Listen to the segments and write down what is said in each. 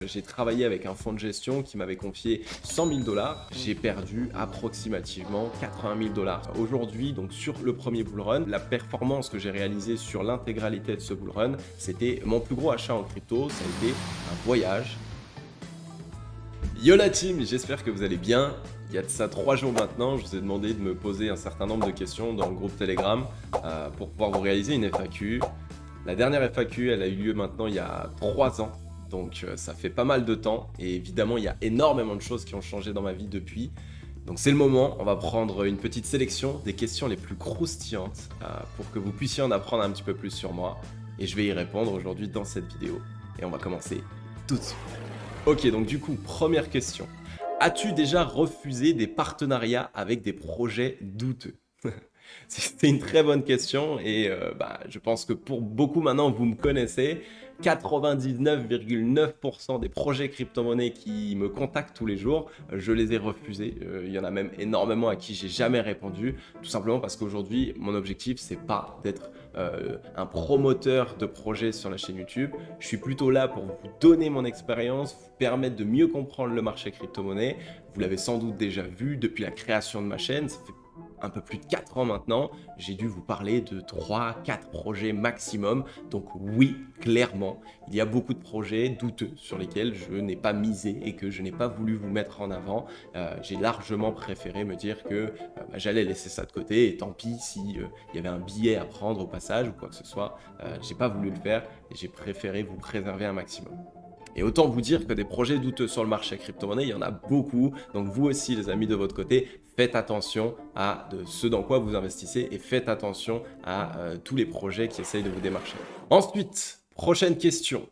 J'ai travaillé avec un fonds de gestion qui m'avait confié 100 000 $. J'ai perdu approximativement 80 000 $. Aujourd'hui, donc sur le premier bull run, la performance que j'ai réalisée sur l'intégralité de ce bull run, c'était mon plus gros achat en crypto. Ça a été un voyage. Yo la team, j'espère que vous allez bien. Il y a de ça 3 jours maintenant, je vous ai demandé de me poser un certain nombre de questions dans le groupe Telegram pour pouvoir vous réaliser une FAQ. La dernière FAQ, elle a eu lieu maintenant il y a 3 ans. Donc ça fait pas mal de temps et évidemment il y a énormément de choses qui ont changé dans ma vie depuis. Donc c'est le moment, on va prendre une petite sélection des questions les plus croustillantes pour que vous puissiez en apprendre un petit peu plus sur moi. Et je vais y répondre aujourd'hui dans cette vidéo. Et on va commencer tout de suite. Ok, donc du coup, première question. As-tu déjà refusé des partenariats avec des projets douteux? C'est une très bonne question et je pense que pour beaucoup maintenant, vous me connaissez. 99,9% des projets crypto-monnaies qui me contactent tous les jours, je les ai refusés. Il y en a même énormément à qui j'ai jamais répondu, tout simplement parce qu'aujourd'hui, mon objectif, c'est pas d'être un promoteur de projets sur la chaîne YouTube. Je suis plutôt là pour vous donner mon expérience, vous permettre de mieux comprendre le marché crypto-monnaie. Vous l'avez sans doute déjà vu depuis la création de ma chaîne, ça fait un peu plus de 4 ans maintenant, j'ai dû vous parler de 3-4 projets maximum. Donc oui, clairement, il y a beaucoup de projets douteux sur lesquels je n'ai pas misé et que je n'ai pas voulu vous mettre en avant. J'ai largement préféré me dire que j'allais laisser ça de côté et tant pis si il y avait un billet à prendre au passage ou quoi que ce soit. J'ai pas voulu le faire et j'ai préféré vous préserver un maximum. Et autant vous dire que des projets douteux sur le marché crypto-monnaie, il y en a beaucoup. Donc vous aussi, les amis de votre côté, faites attention à ce dans quoi vous investissez et faites attention à tous les projets qui essayent de vous démarcher. Ensuite, prochaine question.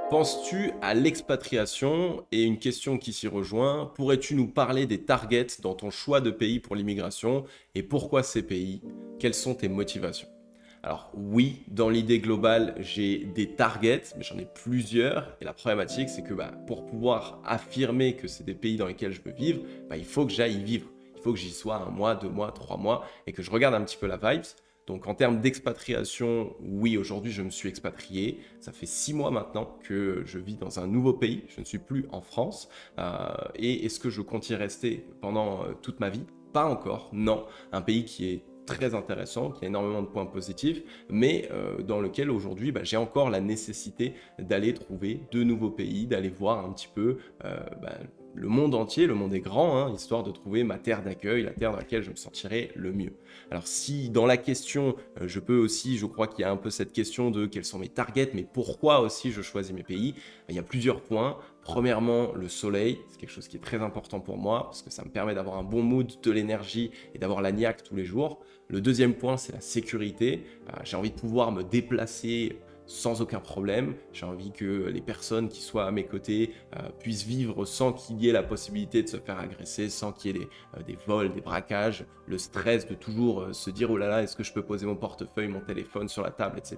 Penses-tu à l'expatriation? Et une question qui s'y rejoint, pourrais-tu nous parler des targets dans ton choix de pays pour l'immigration et pourquoi ces pays? Quelles sont tes motivations? Alors oui, dans l'idée globale, j'ai des targets, mais j'en ai plusieurs. Et la problématique, c'est que pour pouvoir affirmer que c'est des pays dans lesquels je veux vivre, il faut que j'aille y vivre. Il faut que j'y sois 1 mois, 2 mois, 3 mois et que je regarde un petit peu la vibes. Donc en termes d'expatriation, oui, aujourd'hui je me suis expatrié. Ça fait 6 mois maintenant que je vis dans un nouveau pays. Je ne suis plus en France. Et est-ce que je compte y rester pendant toute ma vie? Pas encore, non. Un pays qui est très intéressant, qui a énormément de points positifs, mais dans lequel aujourd'hui j'ai encore la nécessité d'aller trouver de nouveaux pays, d'aller voir un petit peu le monde entier. Le monde est grand, hein, histoire de trouver ma terre d'accueil, la terre dans laquelle je me sentirai le mieux. Alors si dans la question, je peux aussi, je crois qu'il y a un peu cette question de quels sont mes targets, mais pourquoi aussi je choisis mes pays, il y a plusieurs points. Premièrement, le soleil, c'est quelque chose qui est très important pour moi parce que ça me permet d'avoir un bon mood, de l'énergie et d'avoir la niaque tous les jours. Le deuxième point, c'est la sécurité. J'ai envie de pouvoir me déplacer sans aucun problème. J'ai envie que les personnes qui soient à mes côtés puissent vivre sans qu'il y ait la possibilité de se faire agresser, sans qu'il y ait des vols, des braquages, le stress de toujours se dire « oh là là, est-ce que je peux poser mon portefeuille, mon téléphone sur la table, etc. »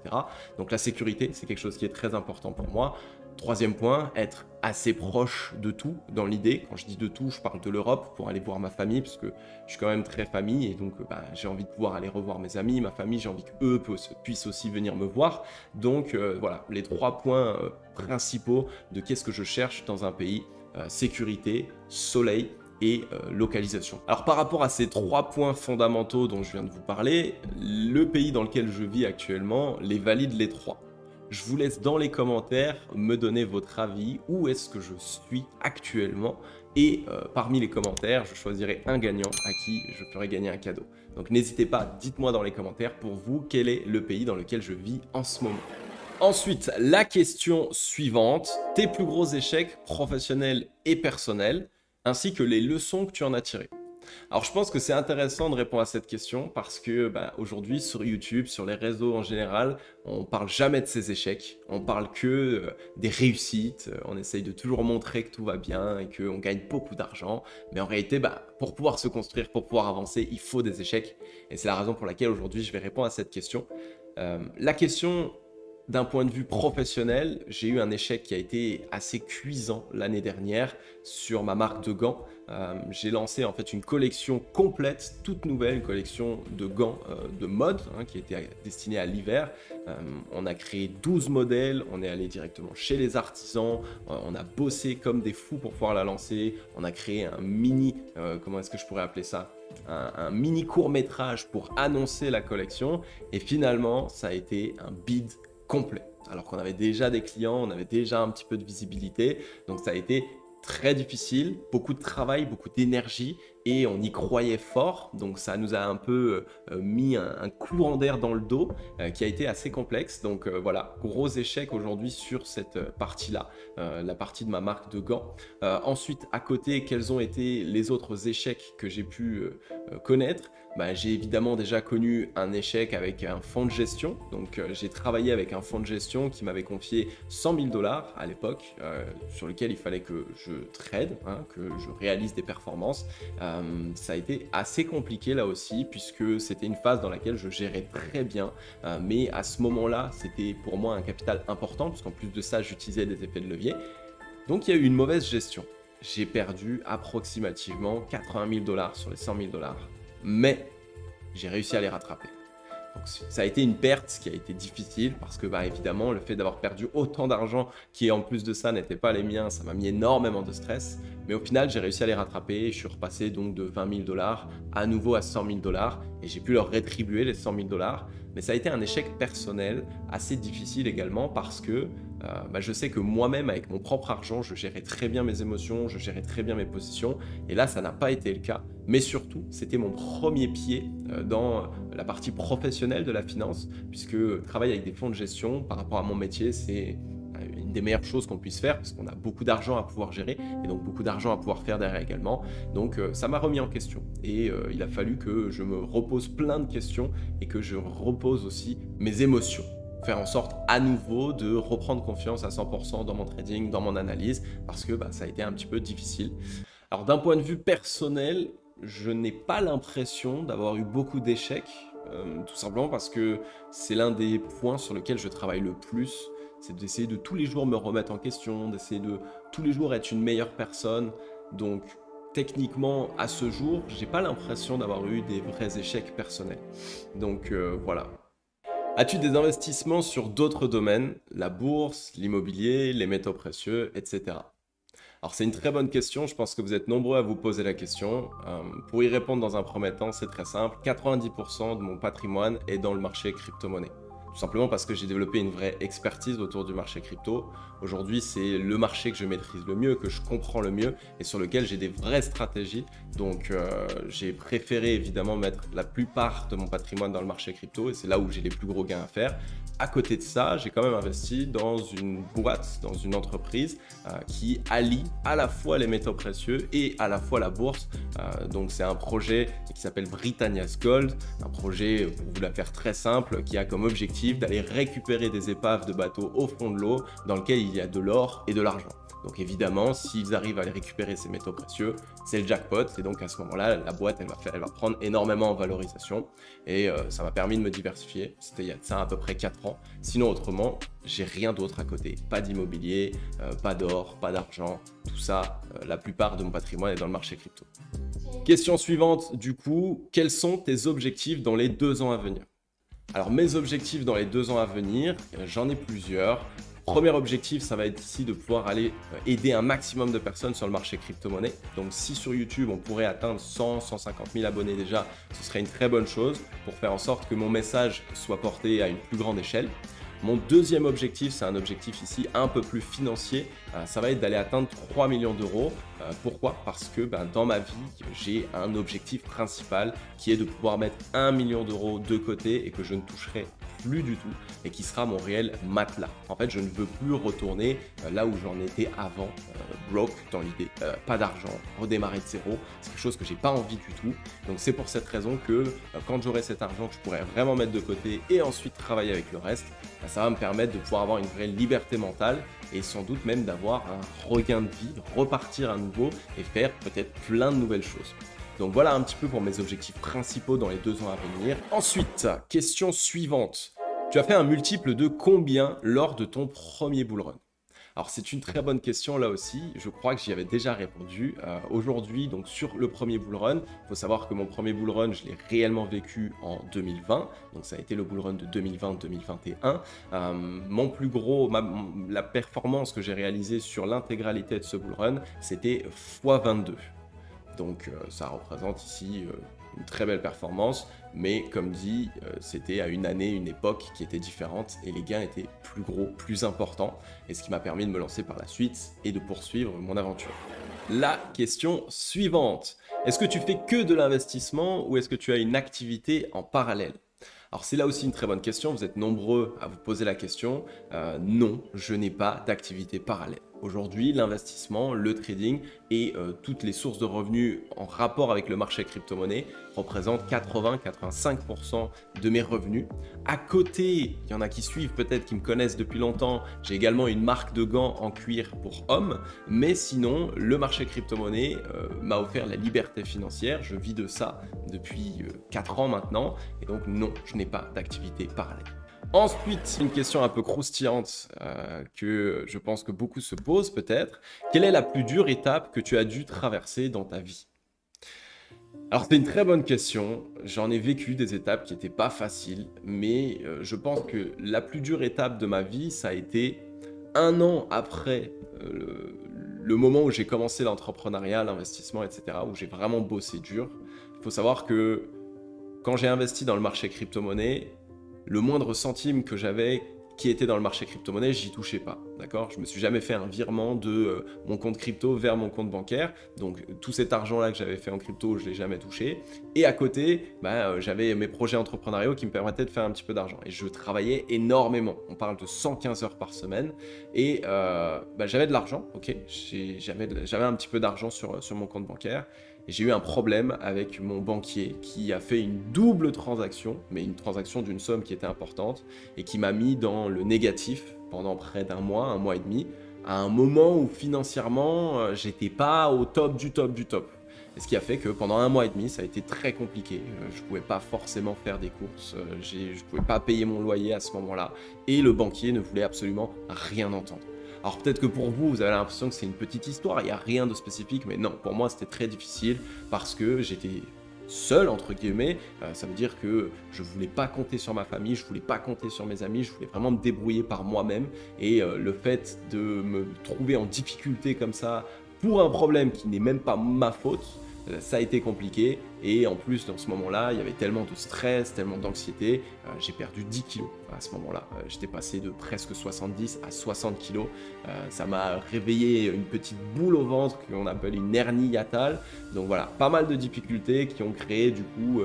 Donc la sécurité, c'est quelque chose qui est très important pour moi. Troisième point, être assez proche de tout dans l'idée. Quand je dis de tout, je parle de l'Europe pour aller voir ma famille parce que je suis quand même très famille et donc j'ai envie de pouvoir aller revoir mes amis, ma famille, j'ai envie qu'eux puissent aussi venir me voir. Donc voilà, les 3 points principaux de qu'est-ce que je cherche dans un pays, sécurité, soleil et localisation. Alors par rapport à ces 3 points fondamentaux dont je viens de vous parler, le pays dans lequel je vis actuellement les valide les 3. Je vous laisse dans les commentaires me donner votre avis, où est-ce que je suis actuellement et parmi les commentaires, je choisirai un gagnant à qui je ferai gagner un cadeau. Donc n'hésitez pas, dites-moi dans les commentaires pour vous quel est le pays dans lequel je vis en ce moment. Ensuite, la question suivante, tes plus gros échecs professionnels et personnels, ainsi que les leçons que tu en as tirées. Alors je pense que c'est intéressant de répondre à cette question parce que aujourd'hui sur YouTube, sur les réseaux en général, on parle jamais de ses échecs, on parle que des réussites, on essaye de toujours montrer que tout va bien et qu'on gagne beaucoup d'argent, mais en réalité pour pouvoir se construire, pour pouvoir avancer, il faut des échecs et c'est la raison pour laquelle aujourd'hui je vais répondre à cette question. La question D'un point de vue professionnel, j'ai eu un échec qui a été assez cuisant l'année dernière sur ma marque de gants. J'ai lancé en fait une collection complète, toute nouvelle, une collection de gants de mode qui était destinée à l'hiver. On a créé 12 modèles, on est allé directement chez les artisans, on a bossé comme des fous pour pouvoir la lancer. On a créé un mini, comment est-ce que je pourrais appeler ça, un mini court-métrage pour annoncer la collection. Et finalement, ça a été un bid complet. Alors qu'on avait déjà des clients, on avait déjà un petit peu de visibilité. Donc ça a été très difficile, beaucoup de travail, beaucoup d'énergie et on y croyait fort. Donc ça nous a un peu mis un courant d'air dans le dos qui a été assez complexe. Donc voilà, gros échec aujourd'hui sur cette partie-là, la partie de ma marque de gants. Ensuite, à côté, quels ont été les autres échecs que j'ai pu connaître? J'ai évidemment déjà connu un échec avec un fonds de gestion. Donc j'ai travaillé avec un fonds de gestion qui m'avait confié 100 000 $ à l'époque, sur lequel il fallait que je trade, que je réalise des performances. Ça a été assez compliqué là aussi, puisque c'était une phase dans laquelle je gérais très bien. Mais à ce moment-là, c'était pour moi un capital important, parce qu'en plus de ça, j'utilisais des effets de levier. Donc il y a eu une mauvaise gestion. J'ai perdu approximativement 80 000 $ sur les 100 000 $. Mais j'ai réussi à les rattraper. Donc ça a été une perte qui a été difficile parce que évidemment le fait d'avoir perdu autant d'argent qui en plus de ça n'était pas les miens, ça m'a mis énormément de stress. Mais au final j'ai réussi à les rattraper et je suis repassé donc de 20 000 $ à nouveau à 100 000 $ et j'ai pu leur rétribuer les 100 000 $. Mais ça a été un échec personnel assez difficile également parce que je sais que moi-même avec mon propre argent je gérais très bien mes émotions, je gérais très bien mes positions et là ça n'a pas été le cas. Mais surtout c'était mon premier pied dans la partie professionnelle de la finance, puisque travailler avec des fonds de gestion par rapport à mon métier c'est une des meilleures choses qu'on puisse faire parce qu'on a beaucoup d'argent à pouvoir gérer et donc beaucoup d'argent à pouvoir faire derrière également. Donc ça m'a remis en question et il a fallu que je me repose plein de questions et que je repose aussi mes émotions. Faire en sorte à nouveau de reprendre confiance à 100% dans mon trading, dans mon analyse, parce que ça a été un petit peu difficile. Alors d'un point de vue personnel, je n'ai pas l'impression d'avoir eu beaucoup d'échecs, tout simplement parce que c'est l'un des points sur lesquels je travaille le plus, c'est d'essayer de tous les jours me remettre en question, d'essayer de tous les jours être une meilleure personne. Donc techniquement, à ce jour, j'ai pas l'impression d'avoir eu des vrais échecs personnels. Donc voilà. As-tu des investissements sur d'autres domaines, la bourse, l'immobilier, les métaux précieux, etc. Alors c'est une très bonne question, je pense que vous êtes nombreux à vous poser la question. Pour y répondre dans un premier temps, c'est très simple, 90% de mon patrimoine est dans le marché crypto-monnaie. Tout simplement parce que j'ai développé une vraie expertise autour du marché crypto. Aujourd'hui, c'est le marché que je maîtrise le mieux, que je comprends le mieux et sur lequel j'ai des vraies stratégies. Donc, j'ai préféré évidemment mettre la plupart de mon patrimoine dans le marché crypto et c'est là où j'ai les plus gros gains à faire. À côté de ça, j'ai quand même investi dans une boîte, dans une entreprise qui allie à la fois les métaux précieux et à la fois la bourse. Donc, c'est un projet qui s'appelle Britannia's Gold, un projet, pour vous la faire très simple, qui a comme objectif d'aller récupérer des épaves de bateaux au fond de l'eau dans lequel il y a de l'or et de l'argent. Donc évidemment, s'ils arrivent à aller récupérer ces métaux précieux, c'est le jackpot. Et donc à ce moment-là, la boîte, elle va prendre énormément en valorisation. Et ça m'a permis de me diversifier. C'était il y a de ça à peu près 4 ans. Sinon, autrement, j'ai rien d'autre à côté. Pas d'immobilier, pas d'or, pas d'argent. Tout ça, la plupart de mon patrimoine est dans le marché crypto. Question suivante, du coup, quels sont tes objectifs dans les 2 ans à venir? Alors mes objectifs dans les 2 ans à venir, j'en ai plusieurs. Premier objectif, ça va être ici de pouvoir aller aider un maximum de personnes sur le marché crypto-monnaie. Donc si sur YouTube, on pourrait atteindre 100, 150 000 abonnés déjà, ce serait une très bonne chose pour faire en sorte que mon message soit porté à une plus grande échelle. Mon deuxième objectif, c'est un objectif ici un peu plus financier, ça va être d'aller atteindre 3 millions d'euros. Pourquoi? Parce que dans ma vie, j'ai un objectif principal qui est de pouvoir mettre 1 million d'euros de côté et que je ne toucherai plus du tout et qui sera mon réel matelas. En fait, je ne veux plus retourner là où j'en étais avant, broke dans l'idée, pas d'argent, redémarrer de zéro. C'est quelque chose que j'ai pas envie du tout. Donc c'est pour cette raison que quand j'aurai cet argent que je pourrai vraiment mettre de côté et ensuite travailler avec le reste, ça va me permettre de pouvoir avoir une vraie liberté mentale et sans doute même d'avoir un regain de vie, repartir à nouveau et faire peut-être plein de nouvelles choses. Donc voilà un petit peu pour mes objectifs principaux dans les 2 ans à venir. Ensuite, question suivante. Tu as fait un multiple de combien lors de ton premier bull run? Alors c'est une très bonne question là aussi, je crois que j'y avais déjà répondu. Aujourd'hui, donc sur le premier bull run, il faut savoir que mon premier bull run, je l'ai réellement vécu en 2020, donc ça a été le bull run de 2020-2021. Mon plus gros, la performance que j'ai réalisée sur l'intégralité de ce bull run, c'était x22. Donc ça représente ici une très belle performance, mais comme dit, c'était à une année, une époque qui était différente et les gains étaient plus gros, plus importants, et ce qui m'a permis de me lancer par la suite et de poursuivre mon aventure. La question suivante, est-ce que tu fais que de l'investissement ou est-ce que tu as une activité en parallèle? Alors c'est là aussi une très bonne question, vous êtes nombreux à vous poser la question. Non, je n'ai pas d'activité parallèle. Aujourd'hui, l'investissement, le trading et toutes les sources de revenus en rapport avec le marché crypto-monnaie représentent 80-85% de mes revenus. À côté, il y en a qui suivent peut-être, qui me connaissent depuis longtemps, j'ai également une marque de gants en cuir pour hommes, mais sinon, le marché crypto-monnaie m'a offert la liberté financière, je vis de ça depuis 4 ans maintenant, et donc non, je n'ai pas d'activité parallèle. Ensuite, une question un peu croustillante que je pense que beaucoup se posent peut-être. Quelle est la plus dure étape que tu as dû traverser dans ta vie? Alors c'est une très bonne question, j'en ai vécu des étapes qui n'étaient pas faciles, mais je pense que la plus dure étape de ma vie, ça a été 1 an après le moment où j'ai commencé l'entrepreneuriat, l'investissement, etc., où j'ai vraiment bossé dur. Il faut savoir que quand j'ai investi dans le marché crypto-monnaie, le moindre centime que j'avais qui était dans le marché crypto-monnaie, j'y touchais pas, d'accord? Je me suis jamais fait un virement de mon compte crypto vers mon compte bancaire, donc tout cet argent-là que j'avais fait en crypto, je l'ai jamais touché. Et à côté, j'avais mes projets entrepreneuriaux qui me permettaient de faire un petit peu d'argent. Et je travaillais énormément, on parle de 115 heures par semaine, et j'avais de l'argent, ok? J'avais un petit peu d'argent sur mon compte bancaire, et j'ai eu un problème avec mon banquier qui a fait une double transaction, mais une transaction d'une somme qui était importante et qui m'a mis dans le négatif pendant près d'1 mois, 1 mois et demi, à un moment où financièrement, j'étais pas au top du top du top. Et ce qui a fait que pendant 1 mois et demi, ça a été très compliqué. Je pouvais pas forcément faire des courses, je pouvais pas payer mon loyer à ce moment-là, et le banquier ne voulait absolument rien entendre. Alors peut-être que pour vous, vous avez l'impression que c'est une petite histoire, il n'y a rien de spécifique, mais non, pour moi c'était très difficile parce que j'étais seul, entre guillemets. Ça veut dire que je voulais pas compter sur ma famille, je voulais pas compter sur mes amis, je voulais vraiment me débrouiller par moi-même. Et le fait de me trouver en difficulté comme ça pour un problème qui n'est même pas ma faute, ça a été compliqué. Et en plus, dans ce moment-là, il y avait tellement de stress, tellement d'anxiété, j'ai perdu 10 kilos à ce moment-là. J'étais passé de presque 70 à 60 kilos. Ça m'a réveillé une petite boule au ventre qu'on appelle une hernie hiatale. Donc voilà, pas mal de difficultés qui ont créé du coup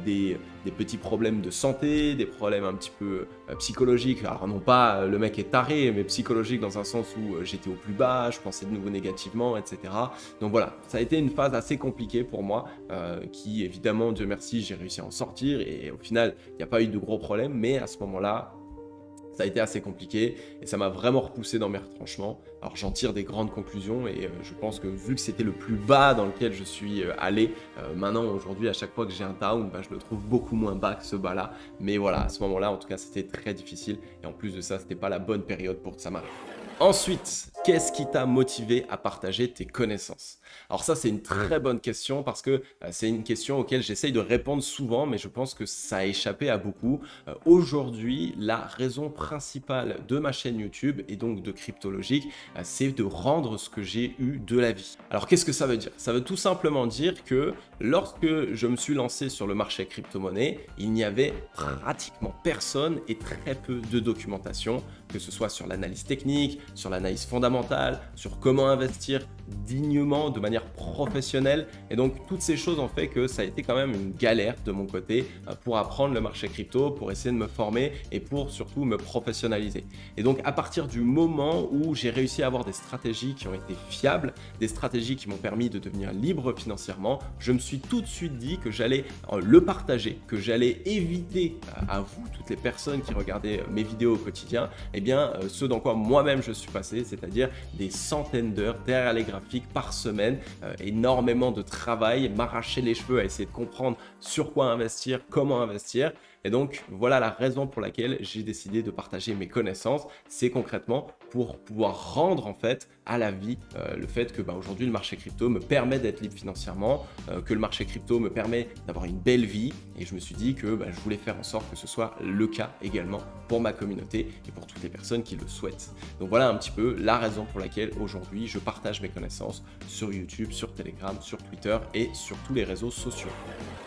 des petits problèmes de santé, des problèmes un petit peu psychologiques. Alors non pas le mec est taré, mais psychologique dans un sens où j'étais au plus bas, je pensais de nouveau négativement, etc. Donc voilà, ça a été une phase assez compliquée pour moi. Qui évidemment, Dieu merci, j'ai réussi à en sortir et au final, il n'y a pas eu de gros problèmes, mais à ce moment-là, ça a été assez compliqué et ça m'a vraiment repoussé dans mes retranchements. Alors j'en tire des grandes conclusions et je pense que vu que c'était le plus bas dans lequel je suis allé, maintenant aujourd'hui à chaque fois que j'ai un down, je le trouve beaucoup moins bas que ce bas-là. Mais voilà, à ce moment-là, en tout cas, c'était très difficile et en plus de ça, c'était pas la bonne période pour que ça m'arrive. Ensuite, qu'est-ce qui t'a motivé à partager tes connaissances? Alors ça, c'est une très bonne question parce que c'est une question auquel j'essaye de répondre souvent, mais je pense que ça a échappé à beaucoup. Aujourd'hui, la raison principale de ma chaîne YouTube et donc de Cryptologique, c'est de rendre ce que j'ai eu de la vie. Alors qu'est-ce que ça veut dire? Ça veut tout simplement dire que lorsque je me suis lancé sur le marché crypto-monnaie, il n'y avait pratiquement personne et très peu de documentation, que ce soit sur l'analyse technique, sur l'analyse fondamentale, sur comment investir dignement, de manière professionnelle. Et donc, toutes ces choses ont fait que ça a été quand même une galère de mon côté pour apprendre le marché crypto, pour essayer de me former et pour surtout me professionnaliser. Et donc, à partir du moment où j'ai réussi à avoir des stratégies qui ont été fiables, des stratégies qui m'ont permis de devenir libre financièrement, je me suis tout de suite dit que j'allais le partager, que j'allais éviter à vous, toutes les personnes qui regardaient mes vidéos au quotidien, eh bien, ce dans quoi moi-même je suis passé, c'est-à-dire des centaines d'heures derrière les graphiques par semaine, énormément de travail, m'arracher les cheveux à essayer de comprendre sur quoi investir, comment investir. Et donc, voilà la raison pour laquelle j'ai décidé de partager mes connaissances. C'est concrètement pour pouvoir rendre en fait à la vie le fait que aujourd'hui le marché crypto me permet d'être libre financièrement, que le marché crypto me permet d'avoir une belle vie. Et je me suis dit que je voulais faire en sorte que ce soit le cas également pour ma communauté et pour toutes les personnes qui le souhaitent. Donc voilà un petit peu la raison pour laquelle aujourd'hui je partage mes connaissances sur YouTube, sur Telegram, sur Twitter et sur tous les réseaux sociaux.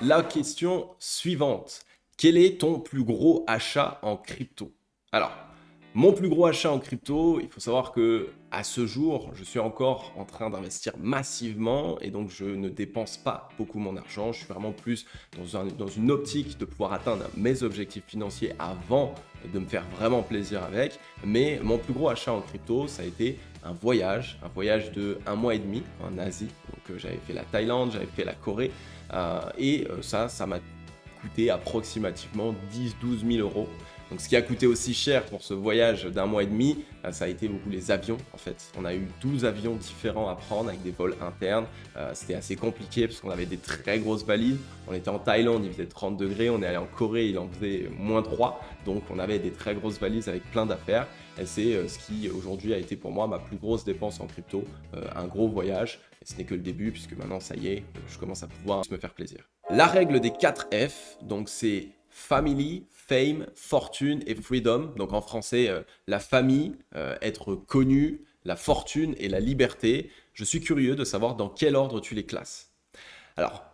La question suivante. Quel est ton plus gros achat en crypto? Alors, mon plus gros achat en crypto, il faut savoir que à ce jour, je suis encore en train d'investir massivement et donc je ne dépense pas beaucoup mon argent. Je suis vraiment plus dans une optique de pouvoir atteindre mes objectifs financiers avant de me faire vraiment plaisir avec. Mais mon plus gros achat en crypto, ça a été un voyage de 1 mois et demi en Asie. Donc j'avais fait la Thaïlande, j'avais fait la Corée et ça m'a coûté approximativement 10-12 000 euros. Donc ce qui a coûté aussi cher pour ce voyage d'1 mois et demi, ça a été beaucoup les avions en fait. On a eu 12 avions différents à prendre avec des vols internes. C'était assez compliqué parce qu'on avait des très grosses valises. On était en Thaïlande, il faisait 30 degrés. On est allé en Corée, il en faisait -3. Donc on avait des très grosses valises avec plein d'affaires. Et c'est ce qui aujourd'hui a été pour moi ma plus grosse dépense en crypto. Un gros voyage. Et ce n'est que le début puisque maintenant ça y est, je commence à pouvoir me faire plaisir. La règle des 4 F, donc c'est Family, Fame, Fortune et Freedom. Donc en français, la famille, être connu, la fortune et la liberté. Je suis curieux de savoir dans quel ordre tu les classes. Alors,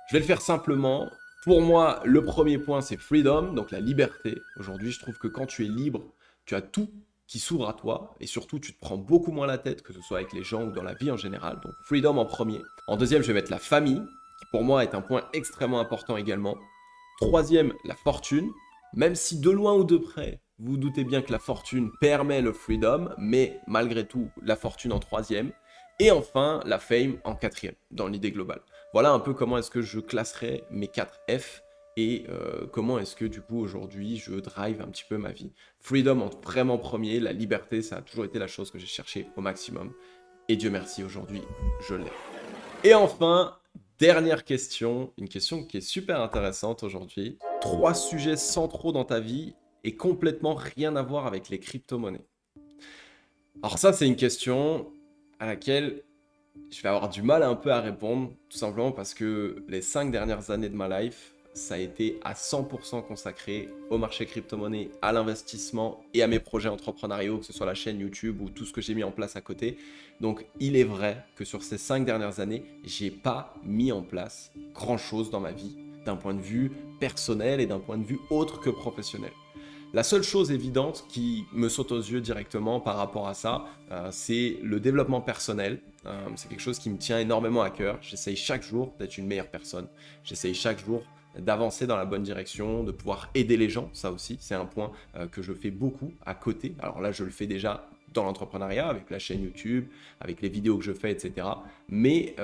je vais le faire simplement. Pour moi, le premier point, c'est Freedom, donc la liberté. Aujourd'hui, je trouve que quand tu es libre, tu as tout qui s'ouvre à toi et surtout, tu te prends beaucoup moins la tête, que ce soit avec les gens ou dans la vie en général. Donc Freedom en premier. En deuxième, je vais mettre la famille, qui pour moi est un point extrêmement important également. Troisième, la fortune, même si de loin ou de près, vous vous doutez bien que la fortune permet le freedom, mais malgré tout, la fortune en troisième. Et enfin, la fame en quatrième, dans l'idée globale. Voilà un peu comment est-ce que je classerais mes 4 F et comment est-ce que du coup aujourd'hui je drive un petit peu ma vie. Freedom en vraiment premier, la liberté, ça a toujours été la chose que j'ai cherchée au maximum. Et Dieu merci, aujourd'hui, je l'ai. Et enfin, dernière question, une question qui est super intéressante aujourd'hui. 3 sujets centraux dans ta vie et complètement rien à voir avec les crypto-monnaies. Alors ça, c'est une question à laquelle je vais avoir du mal un peu à répondre, tout simplement parce que les 5 dernières années de ma life, ça a été à 100% consacré au marché crypto-monnaie, à l'investissement et à mes projets entrepreneuriaux, que ce soit la chaîne YouTube ou tout ce que j'ai mis en place à côté. Donc, il est vrai que sur ces 5 dernières années, j'ai pas mis en place grand-chose dans ma vie, d'un point de vue personnel et d'un point de vue autre que professionnel. La seule chose évidente qui me saute aux yeux directement par rapport à ça, c'est le développement personnel. C'est quelque chose qui me tient énormément à cœur. J'essaye chaque jour d'être une meilleure personne. J'essaye chaque jour d'avancer dans la bonne direction, de pouvoir aider les gens. Ça aussi, c'est un point que je fais beaucoup à côté. Alors là, je le fais déjà dans l'entrepreneuriat, avec la chaîne YouTube, avec les vidéos que je fais, etc. Mais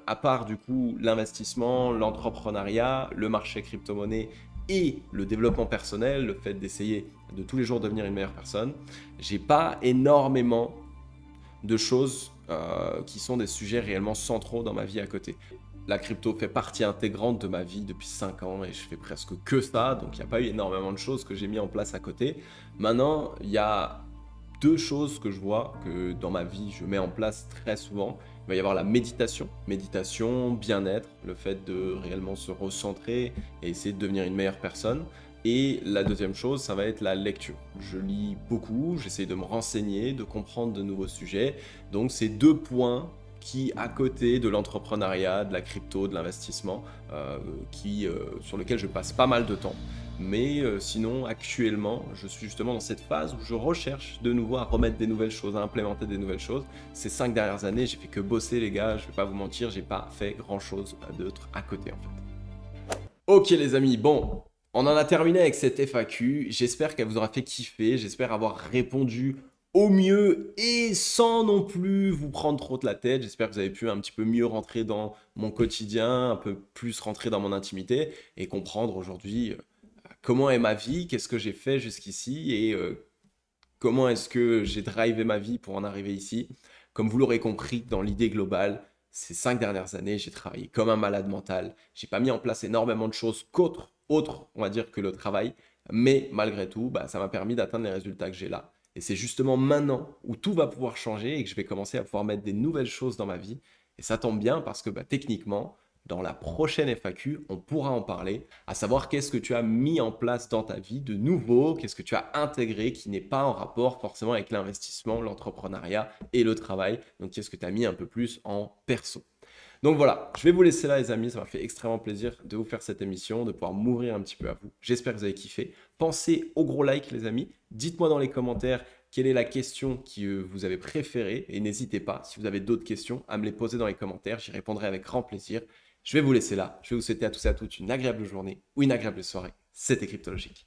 à part du coup l'investissement, l'entrepreneuriat, le marché crypto-monnaie et le développement personnel, le fait d'essayer de tous les jours devenir une meilleure personne, j'ai pas énormément de choses qui sont des sujets réellement centraux dans ma vie à côté. La crypto fait partie intégrante de ma vie depuis 5 ans et je fais presque que ça, donc il n'y a pas eu énormément de choses que j'ai mis en place à côté. Maintenant, il y a 2 choses que je vois que dans ma vie je mets en place très souvent. Il va y avoir la méditation, bien-être, le fait de réellement se recentrer et essayer de devenir une meilleure personne. Et la deuxième chose, ça va être la lecture. Je lis beaucoup, j'essaie de me renseigner, de comprendre de nouveaux sujets. Donc c'est 2 points qui, à côté de l'entrepreneuriat, de la crypto, de l'investissement, sur lesquels je passe pas mal de temps. Mais sinon, actuellement, je suis justement dans cette phase où je recherche de nouveau à remettre des nouvelles choses, à implémenter des nouvelles choses. Ces 5 dernières années, j'ai fait que bosser, les gars, je vais pas vous mentir, j'ai pas fait grand-chose d'autre à côté, en fait. Ok, les amis, bon, on en a terminé avec cette FAQ. J'espère qu'elle vous aura fait kiffer, j'espère avoir répondu au mieux et sans non plus vous prendre trop de la tête. J'espère que vous avez pu un petit peu mieux rentrer dans mon quotidien, un peu plus rentrer dans mon intimité et comprendre aujourd'hui comment est ma vie, qu'est-ce que j'ai fait jusqu'ici et comment est-ce que j'ai drivé ma vie pour en arriver ici. Comme vous l'aurez compris, dans l'idée globale, ces 5 dernières années, j'ai travaillé comme un malade mental. J'ai pas mis en place énormément de choses qu'autre autre, on va dire, que le travail. Mais malgré tout, bah, ça m'a permis d'atteindre les résultats que j'ai là. Et c'est justement maintenant où tout va pouvoir changer et que je vais commencer à pouvoir mettre des nouvelles choses dans ma vie. Et ça tombe bien parce que bah, techniquement, dans la prochaine FAQ, on pourra en parler, à savoir qu'est-ce que tu as mis en place dans ta vie de nouveau, qu'est-ce que tu as intégré qui n'est pas en rapport forcément avec l'investissement, l'entrepreneuriat et le travail. Donc, qu'est-ce que tu as mis un peu plus en perso. Donc voilà, je vais vous laisser là les amis, ça m'a fait extrêmement plaisir de vous faire cette émission, de pouvoir m'ouvrir un petit peu à vous. J'espère que vous avez kiffé. Pensez au gros like les amis, dites-moi dans les commentaires quelle est la question que vous avez préférée et n'hésitez pas, si vous avez d'autres questions, à me les poser dans les commentaires, j'y répondrai avec grand plaisir. Je vais vous laisser là, je vais vous souhaiter à tous et à toutes une agréable journée ou une agréable soirée. C'était Cryptologique.